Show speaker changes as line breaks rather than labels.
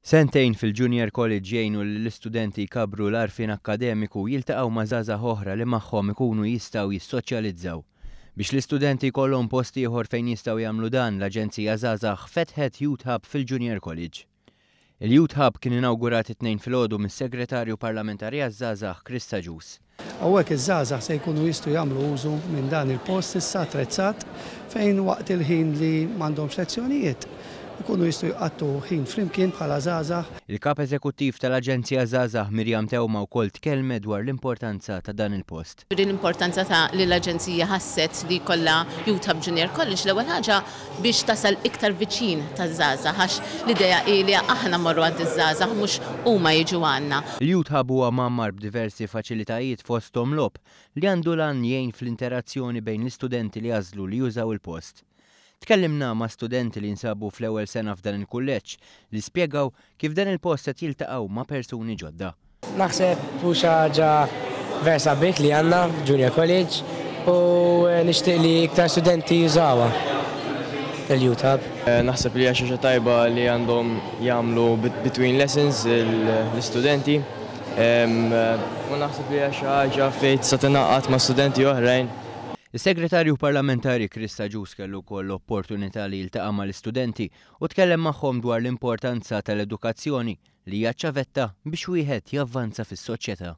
Sentejn fil-Junior College jgħinu l-istudenti jkabru l-arfin akademiku jiltaqgħu ma' żgħażagħ oħra li magħhom ikunu jistgħu jissoċjalizzaw. Biex l-istudenti jkollhom post ieħor fejn jistgħu jagħmlu dan, l-Aġenzija Żgħażagħ fetħet Youth Hub fil-Junior College. Il-Youth Hub kien inawgurat it-tnejn filgħodu mis-Segretarju Parlamentari għaż-Żgħażagħ Krista Ġus.
Hawnhekk iż-żgħażagħ se jkunu jistgħu jagħmlu użu minn dan il-post issa attrezzat fejn waqt il-ħin li m'għandhomx lezzjonijiet ikunu jistgħu jqattu ħin flimkien bħala żgħażagħ.
Il-Kap Eżekuttiv tal-Aġenzija Żgħażagħ Mirjam Tewma wkoll tkellmet dwar l-importanza ta' dan il-post.
L-importanza ta' li l-Aġenzija ħasset li jkollha Youth Hub Junior College l-ewwel ħaġa biex tasal iktar viċin taż-żgħażagħ għax l-idea hi li aħna mmorru għand iż-żgħażagħ mhux huma jiġu għandna.
Il-Youth Hub huwa mammar b'diversi faċilitajiet fosthom logħob li għandu lan jgħin fl-interazzjoni bejn l-istudenti li jażlu li jużaw il-post. Tkellimna ma' studenti li nsabu fl-ewwel sena f'dan il-kulleġġ li spjegaw kif dan il-post qed jiltaqgħu ma' persuni ġodda.
Naħseb hu xi ħaġa versa bik li għandna Junior College u nixtieq li iktar studenti jużawha il-Youth Hub.
Naħseb li hija xi ħaġa tajba li għandhom jagħmlu between lessons l-istudenti u naħseb li hija xi ħaġa fejn tista' tingħaqad ma' studenti oħrajn.
Is-Segretarju Parlamentari Krista Ġus kellu wkoll l-opportunità li jiltaqa' mal-istudenti u tkellem magħhom dwar l-importanza tal-edukazzjoni li hija ċavetta biex wieħed javvanza fis-soċjetà.